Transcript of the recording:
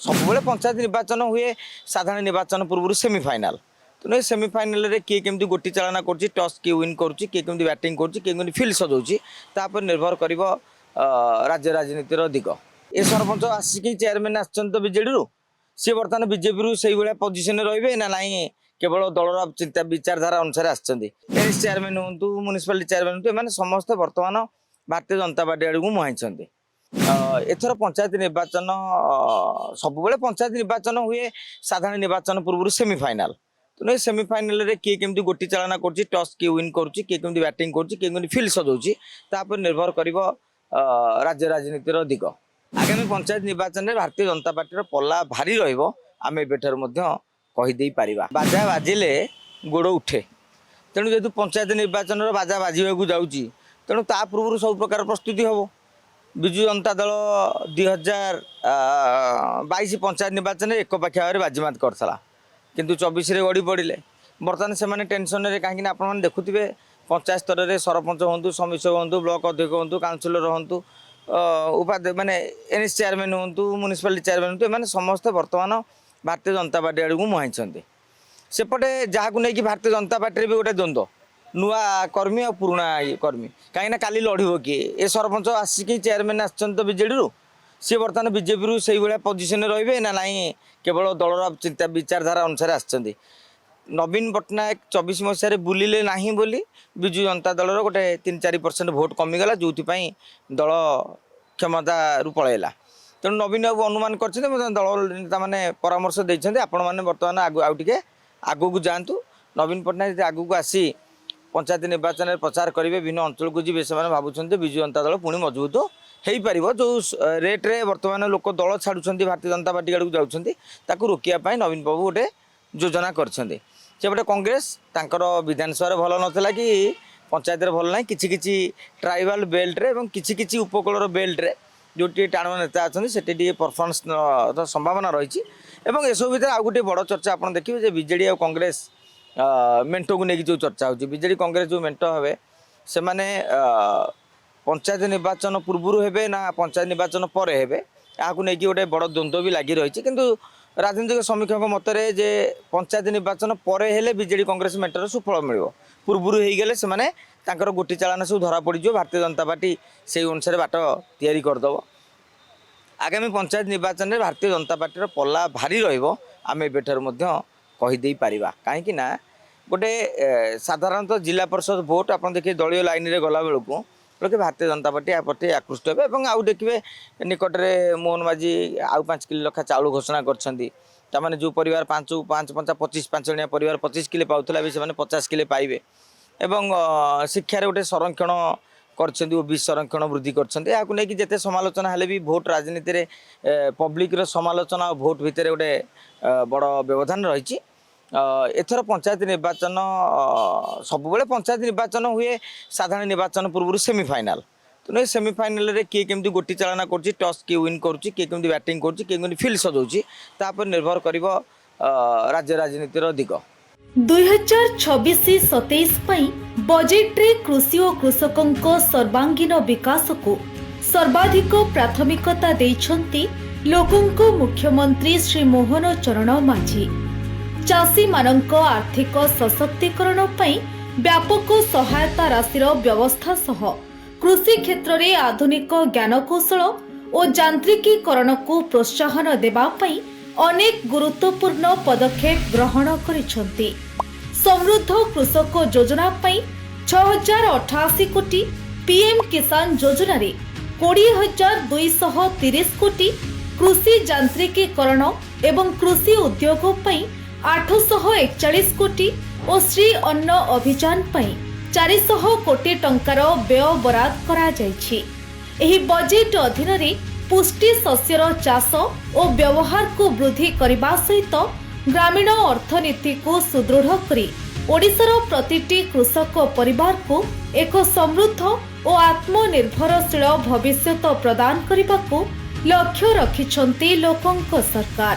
सबुबले पंचायत निर्वाचन हुए साधारण निर्वाचन पूर्व सेमिफाइनाल तेणु सेमिफाइनाल किए केमती गोटी चालना कर टॉस किए विन कर बैटिंग कर फिल्ड सजाऊपर निर्भर कर राज्य राजनीतिर दिग ए सरपंच आसिक चेयरमैन आजेडी सी बर्तमान बीजेपी से पोजिशन रे ना नाई केवल दलर चिंता विचारधारा अनुसार आस चेयरमैन हूँ म्यूनिसिपालिटी चेयरमैन हूँ एम समस्त बर्तमान भारतीय जनता पार्टी आड़ को मुहाई एथर पंचायत निर्वाचन सबुबले पंचायत निर्वाचन हुए साधारण निर्वाचन पूर्व सेमिफाइनाल तेणु सेमिफाइनाल किए केमती गोटी चालना कर टॉस किए विन कर बैटिंग कर फिल्ड सजाऊपर निर्भर कर राज्य राजनीतिर दिग आगामी पंचायत निर्वाचन में भारतीय जनता पार्टी पल्ला भारी रमें एबेठर कहीदे पारिबा बाजा बाजिले गोड़ उठे तेणु जेहेतु पंचायत निर्वाचन बाजा बाजवाक जाऊँगी तेणु ता पूर्व सब प्रकार प्रस्तुति हम विजु जनता दल 2022 पंचायत निर्वाचन एक पाखिया भाव बाजीमात करता किंतु 24 गड़ी पड़े बर्तमान से टेंशन में कहीं आप देखुए पंचायत स्तर में सरपंच हूँ समीक्षक हूँ ब्लॉक अध्यक्ष हूँ काउंसिलर हूँ उपाध्यक्ष माने एनएस चेयरमैन हूँ म्यूनिसिपालिटी चेयरमैन हूँ समस्ते बर्तमान भारतीय जनता पार्टी आड़ को मुहाई सेपटे जहाँ को लेकिन भारतीय जनता पार्टी भी गोटे द्वंद्व नुआ कर्मी और पुराणा कर्मी कहीं काली लड़ब किए ए सरपंच आसिक चेयरमैन आजेडी सी बर्तमान बीजेपी से पोजिशन रे ना नाई केवल दलर चिंता विचारधारा अनुसार आस नवीन पट्टनायक 24 मसीह बुलिले नहीं बोली विजु जनता दलर गोटे 3-4% भोट कमिगला जो दल क्षमता रू पलैला तेणु नवीन बाबू अनुमान कर दल नेता मैंने परामर्श देते आपण मैंने बर्तमान आगे आगू को जातु नवीन पट्टनायक आगू को आसी पंचायत निर्वाचन में प्रचार करेंगे विभिन्न अंचल को जी से भावुं विजु जनता दल पुणी मजबूत हो पार जो रेट्रे बर्तमान लोक दल छाड़ुं भारतीय जनता पार्टी आड़ को जाऊँच रोकने नवीन बाबू गोटे योजना करपटे कांग्रेस तांकर विधानसभा भल नाला कि पंचायत भल ना कि ट्राइबल बेल्ट रे कि उपकूल बेल्ट रे जो टाणुआ नेता अच्छे परफॉर्मेंस संभावना रही है एसबू भर आउ गोटे बड़ चर्चा आप देखिए बीजेडी और कांग्रेस मेंटो को लेकिन जो चर्चा हो बीजेडी कांग्रेस जो मेंटो हे से माने पंचायत निर्वाचन पूर्व हे ना पंचायत निर्वाचन पर हे यहाँ नहीं गोटे बड़ द्वंद्व भी लगी रही किंतु राजनीतिक समीक्षक मतरे जे पंचायत निर्वाचन पर हेले बीजेडी कांग्रेस मेंटर सुफल मिल पूर्व हो गले से गोटी चालान सब धरा पड़ भारतीय जनता पार्टी से अनुसार बाट तैयारी करदेव आगामी पंचायत निर्वाचन में भारतीय जनता पार्टी पल्ला भारी रमें एबेठर कहीदे पारिबा कहीं गोटे साधारणतः जिला परिषद भोट आप देखिए दलीय लाइन रे गला बेलू लोके भारतीय जनता पार्टी या प्रति आकृष्ट हे आउ देखिए निकटरे मोहन माझी आउ 5 किलो लखा चाउल घोषणा कर जो परिवार 5 जणिया परिवार 25 किलो पाऊला भी से 50 किलो पाइबे एवं शिक्षार गोटे संरक्षण कर ओबीसी संरक्षण वृद्धि कर जिते समालोचना हेले भी भोट राजनीति रे पब्लिक समालोचना और भोट भितर गोटे बड़ व्यवधान रही एथर पंचायत निर्वाचन सबुबले पंचायत निर्वाचन हुए साधारण निर्वाचन पूर्व सेमिफाइनाल तेणु सेमिफाइनाल किए केमती गोटी चालना कर टॉस किए विन कर बैटिंग कर फिल्ड सजाऊपर निर्भर कर राज्य राजनीतिर दिग 2026-27 बजेट रे कृषि और कृषकों सर्वांगीन विकास को सर्वाधिक प्राथमिकता देइछंती लोकंको मुख्यमंत्री श्री मोहन चरण माझी चाषी मानक आर्थिक सशक्तिकरण पई व्यापक सहायता राशिर व्यवस्था सह कृषि क्षेत्र रे आधुनिक ज्ञानकौशल और यांत्रिकीकरण को प्रोत्साहन देबा पई अनेक गुरुत्वपूर्ण पदक्षेप ग्रहण करिसंती समृद्ध कृषक योजना पई 6088 कोटी पीएम किसान योजना रे 20,230 कोटी कृषि यांत्रिकीकरण एवं कृषि उद्योग पई 841 कोटी और श्री अन्न अभियान पई 400 कोटी टंकार व्यय बराद करा जायछि। एही बजेट अधीन रे पुष्टि शस्यर चाष और व्यवहार को वृद्धि करने सहित ग्रामीण अर्थनीति को सुदृढ़ करी ओडिशार प्रतिटी कृषक परिवार को एक समृद्ध और आत्मनिर्भरशील भविष्यत प्रदान करने को लक्ष्य रखिछंती लोकंक सरकार।